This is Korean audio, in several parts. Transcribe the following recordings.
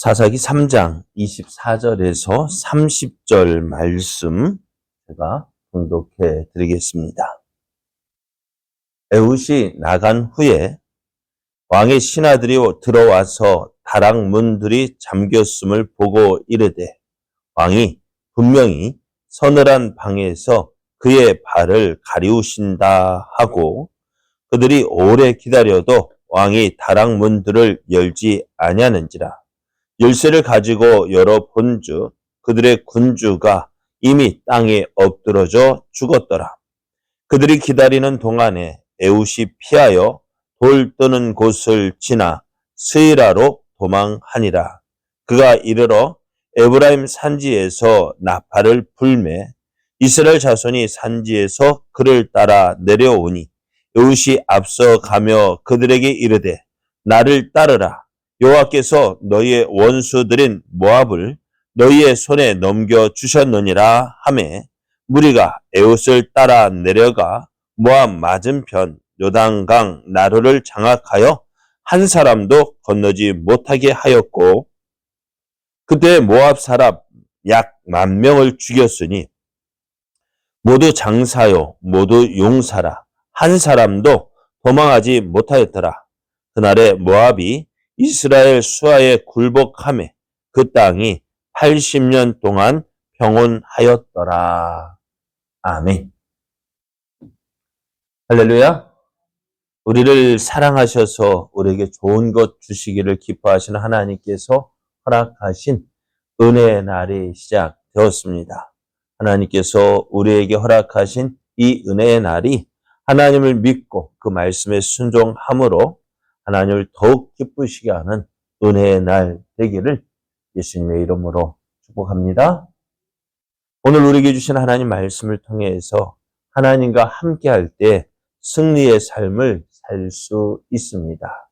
사사기 3장 24절에서 30절 말씀 제가 봉독해 드리겠습니다. 에훗이 나간 후에 왕의 신하들이 들어와서 다락 문들이 잠겼음을 보고 이르되 왕이 분명히 서늘한 방에서 그의 발을 가리우신다 하고 그들이 오래 기다려도 왕이 다락 문들을 열지 아니하는지라. 열쇠를 가지고 열어본즉 그들의 군주가 이미 땅에 엎드러져 죽었더라. 그들이 기다리는 동안에 에훗이 피하여 돌 떠는 곳을 지나 스이라로 도망하니라. 그가 이르러 에브라임 산지에서 나팔을 불매 이스라엘 자손이 산지에서 그를 따라 내려오니 에훗이 앞서가며 그들에게 이르되 나를 따르라. 여호와께서 너희의 원수들인 모압을 너희의 손에 넘겨주셨느니라 하매 무리가 에훗을 따라 내려가 모압 맞은편 요단강 나루를 장악하여 한 사람도 건너지 못하게 하였고 그때 모압 사람 약 10,000명을 죽였으니 모두 장사요 모두 용사라 한 사람도 도망하지 못하였더라. 그날에 모압이 이스라엘 수하에 굴복하매 그 땅이 80년 동안 평온하였더라. 아멘. 할렐루야. 우리를 사랑하셔서 우리에게 좋은 것 주시기를 기뻐하시는 하나님께서 허락하신 은혜의 날이 시작되었습니다. 하나님께서 우리에게 허락하신 이 은혜의 날이 하나님을 믿고 그 말씀에 순종함으로 하나님을 더욱 기쁘시게 하는 은혜의 날 되기를 예수님의 이름으로 축복합니다. 오늘 우리에게 주신 하나님 말씀을 통해서 하나님과 함께할 때 승리의 삶을 살 수 있습니다.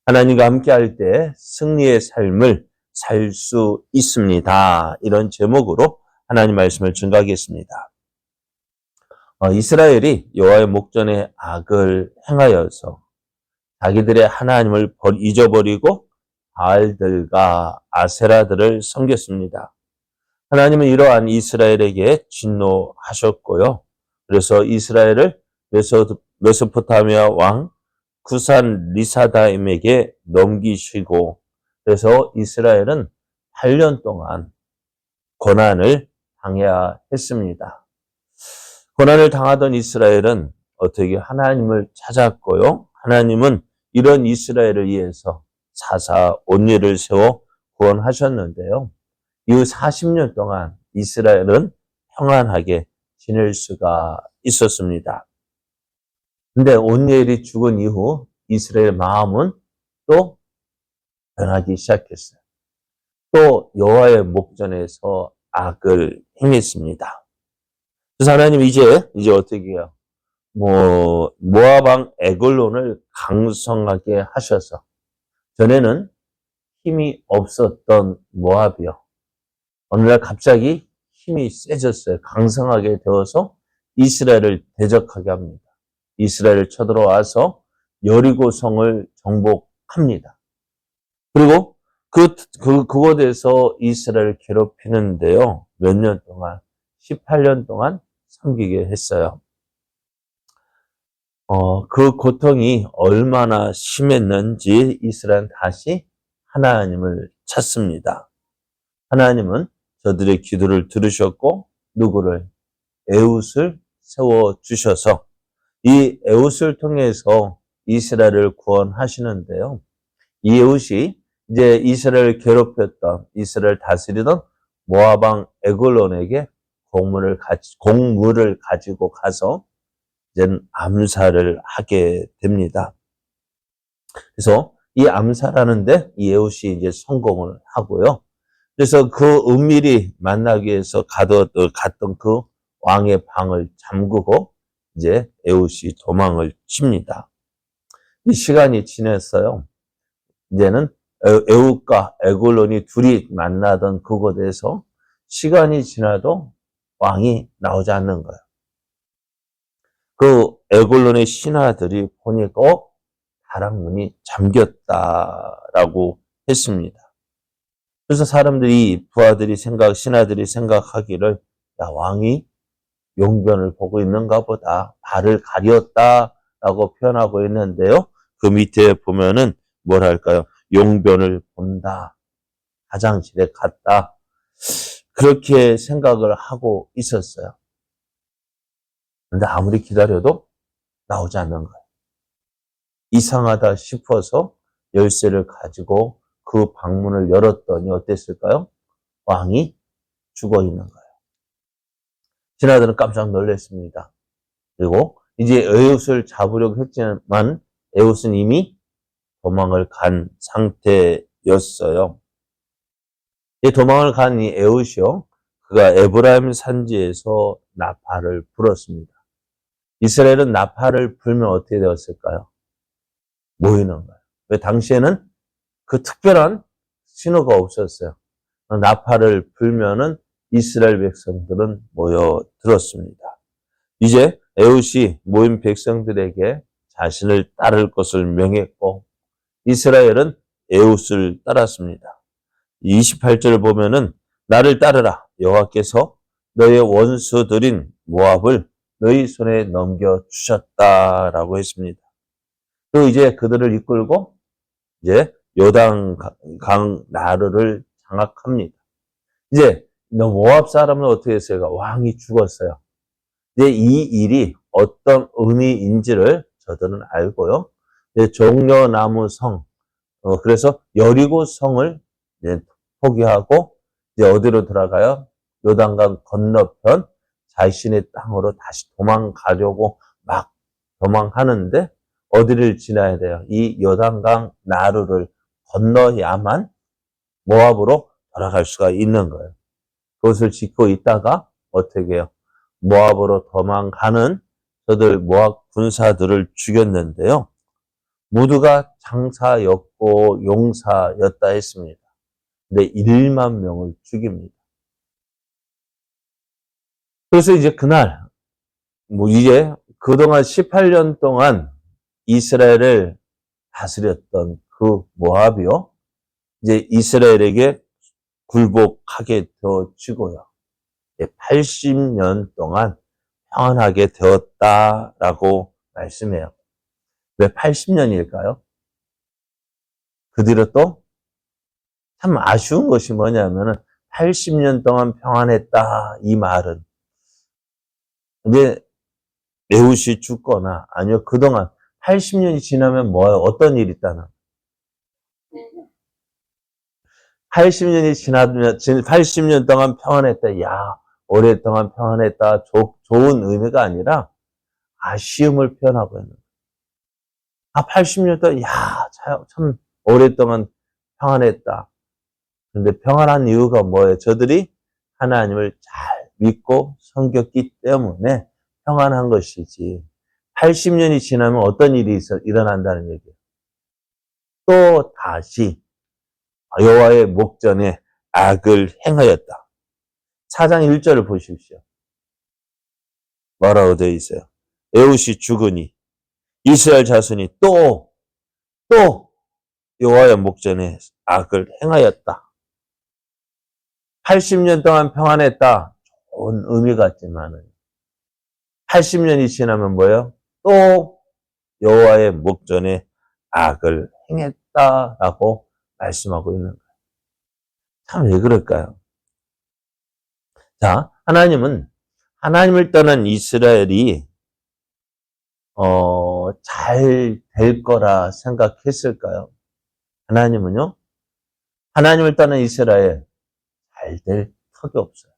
하나님과 함께할 때 승리의 삶을 살 수 있습니다. 이런 제목으로 하나님 말씀을 증거하겠습니다. 이스라엘이 여호와의 목전에 악을 행하여서 자기들의 하나님을 잊어버리고 바알들과 아세라들을 섬겼습니다. 하나님은 이러한 이스라엘에게 진노하셨고요. 그래서 이스라엘을 메소포타미아 왕 구산 리사다임에게 넘기시고 그래서 이스라엘은 8년 동안 고난을 당해야 했습니다. 고난을 당하던 이스라엘은 어떻게 하나님을 찾았고요. 하나님은 이런 이스라엘을 위해서 사사 온리를 세워 구원하셨는데요. 이후 40년 동안 이스라엘은 평안하게 지낼 수가 있었습니다. 근데 온리엘이 죽은 이후 이스라엘 마음은 또 변하기 시작했어요. 또 여호와의 목전에서 악을 행했습니다. 그래서 하나님 이제 어떻게 해요? 모압 왕 에글론을 강성하게 하셔서 전에는 힘이 없었던 모압이요. 어느 날 갑자기 힘이 세졌어요. 강성하게 되어서 이스라엘을 대적하게 합니다. 이스라엘을 쳐들어와서 여리고성을 정복합니다. 그리고 그곳에서 이스라엘을 괴롭히는데요. 몇 년 동안, 18년 동안 섬기게 했어요. 그 고통이 얼마나 심했는지 이스라엘은 다시 하나님을 찾습니다. 하나님은 저들의 기도를 들으셨고 누구를? 에훗을 세워주셔서 이 에훗을 통해서 이스라엘을 구원하시는데요. 이 에훗이 이제 이스라엘을 괴롭혔던 이스라엘을 다스리던 모압 왕 에글론에게 공물을 가지고 가서 이제는 암살을 하게 됩니다. 그래서 이 암살하는데 이 에훗이 이제 성공을 하고요. 그래서 그 은밀히 만나기 위해서 갔던 그 왕의 방을 잠그고 이제 에훗이 도망을 칩니다. 이 시간이 지났어요. 이제는 에훗과 에글론이 둘이 만나던 그곳에서 시간이 지나도 왕이 나오지 않는 거예요. 그 에글론의 신하들이 보니까 다락문이 잠겼다라고 했습니다. 그래서 신하들이 생각하기를, 야, 왕이 용변을 보고 있는가 보다. 발을 가렸다라고 표현하고 있는데요. 그 밑에 보면은 뭐랄까요? 용변을 본다. 화장실에 갔다. 그렇게 생각을 하고 있었어요. 근데 아무리 기다려도 나오지 않는 거예요. 이상하다 싶어서 열쇠를 가지고 그 방문을 열었더니 어땠을까요? 왕이 죽어 있는 거예요. 신하들은 깜짝 놀랐습니다. 그리고 이제 에웃을 잡으려고 했지만 에웃은 이미 도망을 간 상태였어요. 이 도망을 간 이 에웃이요, 그가 에브라임 산지에서 나팔을 불었습니다. 이스라엘은 나팔을 불면 어떻게 되었을까요? 모이는 거예요. 왜? 당시에는 그 특별한 신호가 없었어요. 나팔을 불면은 이스라엘 백성들은 모여들었습니다. 이제 에웃이 모인 백성들에게 자신을 따를 것을 명했고 이스라엘은 에웃을 따랐습니다. 28절을 보면은 나를 따르라. 여호와께서 너의 원수들인 모압을 너희 손에 넘겨주셨다라고 했습니다. 그리고 이제 그들을 이끌고 이제 요단강 나루를 장악합니다. 이제 모압 사람은 어떻게 했어요? 왕이 죽었어요. 이제 이 일이 어떤 의미인지를 저들은 알고요. 이제 종려나무 성, 그래서 여리고 성을 이제 포기하고 이제 어디로 들어가요? 요단강 건너편 자신의 땅으로 다시 도망가려고 막 도망하는데 어디를 지나야 돼요? 이 요단강 나루를 건너야만 모압으로 돌아갈 수가 있는 거예요. 그것을 짓고 있다가 어떻게 해요? 모압으로 도망가는 저들 모압 군사들을 죽였는데요. 모두가 장사였고 용사였다 했습니다. 근데 1만 명을 죽입니다. 그래서 이제 그날 이제 그동안 18년 동안 이스라엘을 다스렸던 그 모압이요, 이제 이스라엘에게 굴복하게 되어지고요. 80년 동안 평안하게 되었다라고 말씀해요. 왜 80년일까요? 그 뒤로 또 참 아쉬운 것이 뭐냐면은 80년 동안 평안했다 이 말은 이제 에웃이 죽거나 아니면 그동안 80년이 지나면 뭐예요? 어떤 일이 있다는 80년이 지나면 80년 동안 평안했다. 야, 오랫동안 평안했다. 좋은 의미가 아니라 아쉬움을 표현하고 있는 거예요. 80년 동안 야, 참 오랫동안 평안했다. 근데 평안한 이유가 뭐예요? 저들이 하나님을 잘 믿고 섬겼기 때문에 평안한 것이지. 80년이 지나면 어떤 일이 일어난다는 얘기예요. 또 다시 여호와의 목전에 악을 행하였다. 4장 1절을 보십시오. 뭐라고 되어 있어요? 에웃이 죽으니 이스라엘 자손이 또 여호와의 목전에 악을 행하였다. 80년 동안 평안했다. 좋은 의미 같지만은 80년이 지나면 뭐예요? 또 여호와의 목전에 악을 행했다라고 말씀하고 있는 거예요. 참 왜 그럴까요? 자, 하나님을 떠난 이스라엘이 잘 될 거라 생각했을까요? 하나님은요, 하나님을 떠난 이스라엘 잘 될 턱이 없어요.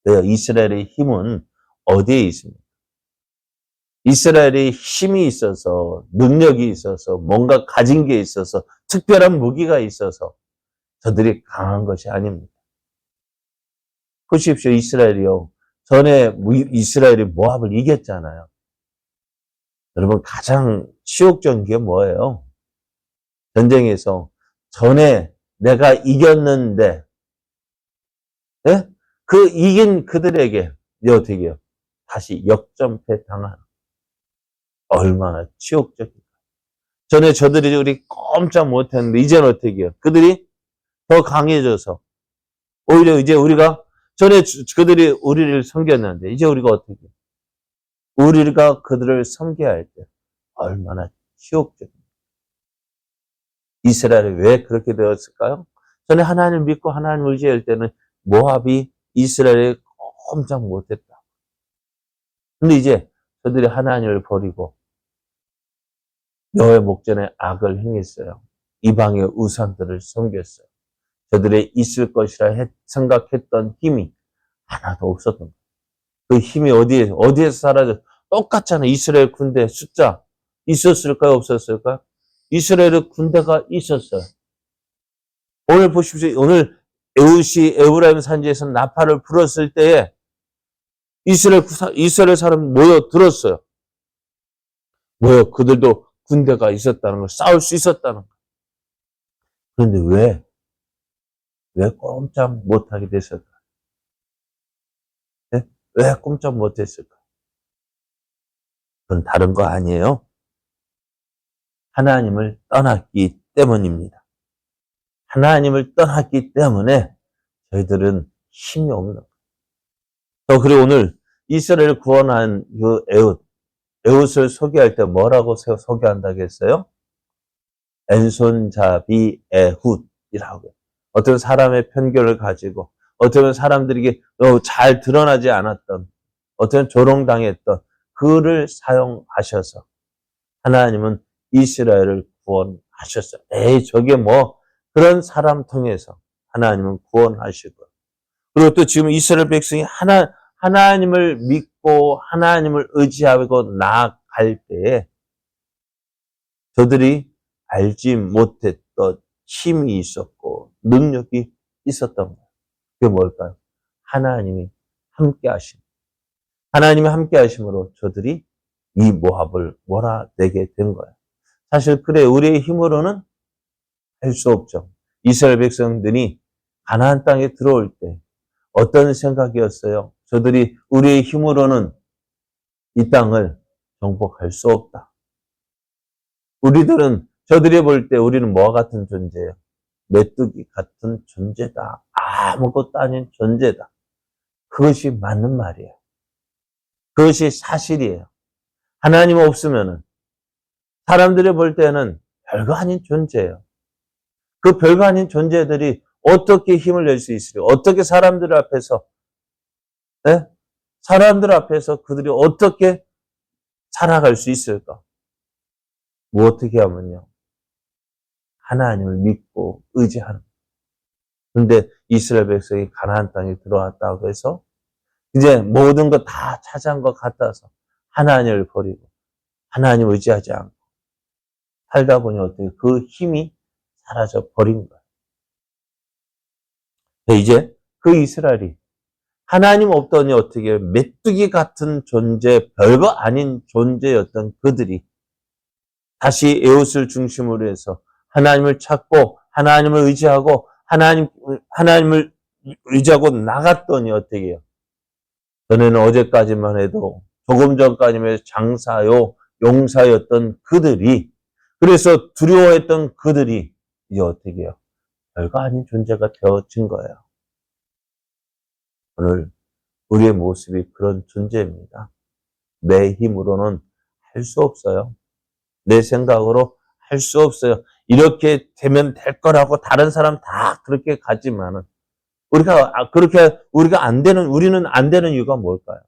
왜요? 이스라엘의 힘은 어디에 있습니까? 이스라엘의 힘이 있어서, 능력이 있어서, 뭔가 가진 게 있어서, 특별한 무기가 있어서 저들이 강한 것이 아닙니다. 보십시오, 이스라엘이요. 전에 이스라엘이 모압을 이겼잖아요. 여러분, 가장 치욕적인 게 뭐예요? 전쟁에서 전에 내가 이겼는데, 네? 그 이긴 그들에게 어떻게 해요? 다시 역전패 당하는. 얼마나 치욕적인가. 전에 저들이 우리 꼼짝 못했는데, 이제는 어떻게 해요? 그들이 더 강해져서 오히려 이제 우리가 전에 그들이 우리를 섬겼는데 이제 우리가 어떻게 우리가 그들을 섬겨야 할 때 얼마나 치욕적입니다. 이스라엘이 왜 그렇게 되었을까요? 전에 하나님을 믿고 하나님을 의지할 때는 모압이 이스라엘에 꼼짝 못했다. 근데 이제 그들이 하나님을 버리고 여호와의 목전에 악을 행했어요. 이방의 우상들을 섬겼어요. 저들의 있을 것이라 생각했던 힘이 하나도 없었던 거예요. 그 힘이 어디에서 사라졌어요? 똑같잖아요. 이스라엘 군대 숫자 있었을까요? 없었을까요? 이스라엘의 군대가 있었어요. 오늘 보십시오. 오늘 에웃이 에브라임 산지에서 나팔을 불었을 때에 이스라엘 사람 모여들었어요. 그들도 군대가 있었다는 걸, 싸울 수 있었다는 걸. 그런데 왜 꼼짝 못하게 됐을까? 네? 왜 꼼짝 못했을까? 그건 다른 거 아니에요. 하나님을 떠났기 때문입니다. 하나님을 떠났기 때문에 저희들은 힘이 없는 거예요. 그리고 오늘 이스라엘을 구원한 그 에웃을 소개할 때 뭐라고 소개한다고 했어요? 왼손잡이 에훗이라고. 어떤 사람의 편견을 가지고 어떤 사람들에게 잘 드러나지 않았던 어떤 조롱당했던 그를 사용하셔서 하나님은 이스라엘을 구원하셨어요. 저게 그런 사람 통해서 하나님은 구원하시고. 그리고 또 지금 이스라엘 백성이 하나님을 믿고 하나님을 의지하고 나아갈 때에 저들이 알지 못했던 힘이 있었고 능력이 있었던 거예요. 그게 뭘까요? 하나님이 함께 하심. 하나님이 함께 하심으로 저들이 이 모압을 몰아내게 된 거예요. 사실 그래 우리의 힘으로는 할 수 없죠. 이스라엘 백성들이 가나안 땅에 들어올 때 어떤 생각이었어요? 저들이 우리의 힘으로는 이 땅을 정복할 수 없다. 저들이 볼 때 우리는 뭐와 같은 존재예요? 메뚜기 같은 존재다. 아무것도 아닌 존재다. 그것이 맞는 말이에요. 그것이 사실이에요. 하나님 없으면은 사람들이 볼 때는 별거 아닌 존재예요. 그 별거 아닌 존재들이 어떻게 힘을 낼 수 있으려? 어떻게 사람들 앞에서, 네? 사람들 앞에서 그들이 어떻게 살아갈 수 있을까? 어떻게 하면요? 하나님을 믿고 의지하는. 그런데 이스라엘 백성이 가나안 땅에 들어왔다고 해서 이제 모든 거 다 차지한 것 같아서 하나님을 버리고 하나님 의지하지 않고 살다 보니 어떻게 그 힘이 사라져 버린 거예요. 이제 그 이스라엘이 하나님 없더니 어떻게 메뚜기 같은 존재, 별거 아닌 존재였던 그들이 다시 에웃을 중심으로 해서 하나님을 찾고 하나님을 의지하고 하나님을 의지하고 나갔더니 어떻게 해요? 전에는 어제까지만 해도 조금 전까지만 해도 장사요, 용사였던 그들이 그래서 두려워했던 그들이 이제 어떻게 해요? 별거 아닌 존재가 되어진 거예요. 오늘 우리의 모습이 그런 존재입니다. 내 힘으로는 할 수 없어요. 내 생각으로 할 수 없어요. 이렇게 되면 될 거라고 다른 사람 다 그렇게 가지만은 우리는 안 되는 이유가 뭘까요?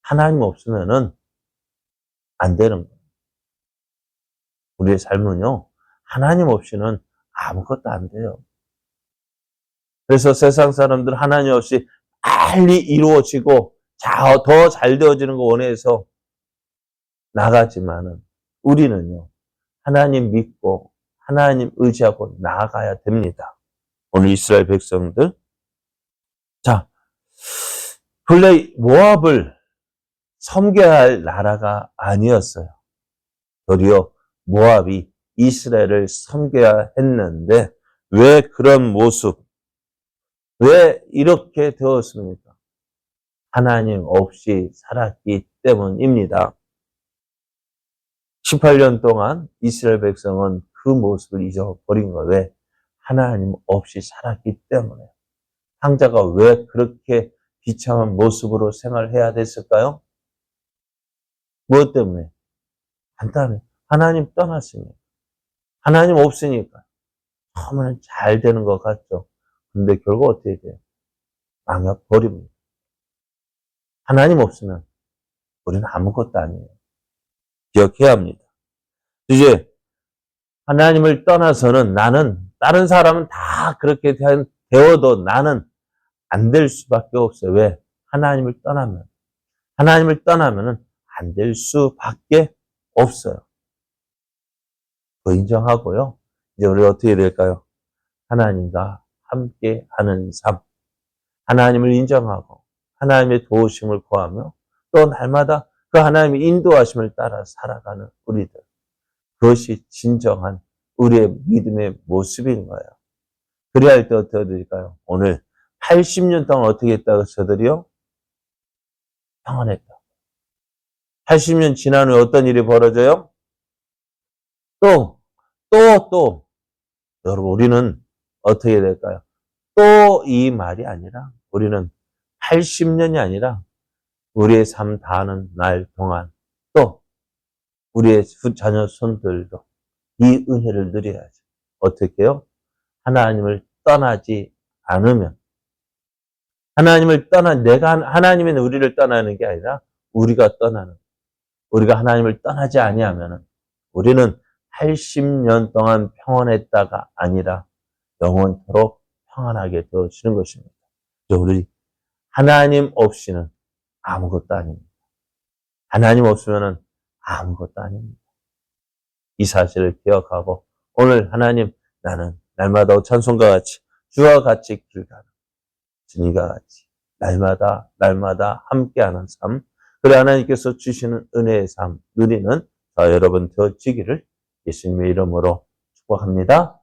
하나님 없으면은 안 되는 거예요. 우리의 삶은요, 하나님 없이는 아무것도 안 돼요. 그래서 세상 사람들 하나님 없이 빨리 이루어지고 더 잘 되어지는 거 원해서 나가지만은 우리는요, 하나님 믿고 하나님 의지하고 나아가야 됩니다. 오늘 이스라엘 백성들. 자, 본래 모압을 섬겨야 할 나라가 아니었어요. 도리어 모압이 이스라엘을 섬겨야 했는데 왜 그런 모습, 왜 이렇게 되었습니까? 하나님 없이 살았기 때문입니다. 18년 동안 이스라엘 백성은 그 모습을 잊어버린 거예요. 왜? 하나님 없이 살았기 때문에. 황자가 왜 그렇게 비참한 모습으로 생활해야 됐을까요? 무엇 때문에? 간단해. 하나님 떠났으니까. 하나님 없으니까. 처음에는 잘 되는 것 같죠. 근데 결국 어떻게 돼요? 망해버립니다. 하나님 없으면 우리는 아무것도 아니에요. 기억해야 합니다. 이제 하나님을 떠나서는 나는, 다른 사람은 다 그렇게 되어도 나는 안 될 수밖에 없어요. 왜? 하나님을 떠나면. 하나님을 떠나면은 안 될 수밖에 없어요. 그거 인정하고요. 이제 우리 어떻게 될까요? 하나님과 함께 하는 삶. 하나님을 인정하고 하나님의 도우심을 구하며 또 날마다 그 하나님의 인도하심을 따라 살아가는 우리들. 그것이 진정한 우리의 믿음의 모습인 거예요. 그래야 할 때 어떻게 될까요? 오늘 80년 동안 어떻게 했다고 저들이요? 평안했다. 80년 지난 후에 어떤 일이 벌어져요? 또. 여러분, 우리는 어떻게 될까요? 또 이 말이 아니라 우리는 80년이 아니라 우리의 삶 다하는 날 동안 또 우리의 자녀 손들도 이 은혜를 누려야죠. 어떻게 해요? 하나님을 떠나지 않으면, 하나님은 우리를 떠나는 게 아니라 우리가 하나님을 떠나지 아니하면 우리는 80년 동안 평안했다가 아니라 영원토록 평안하게 되어지는 것입니다. 우리 하나님 없이는 아무것도 아닙니다. 하나님 없으면 아무것도 아닙니다. 이 사실을 기억하고 오늘 하나님, 나는 날마다 찬송과 같이 주와 같이 길 가는 주님과 같이 날마다 함께하는 삶, 그래 하나님께서 주시는 은혜의 삶 누리는 저 여러분 되어지기를 예수님의 이름으로 축복합니다.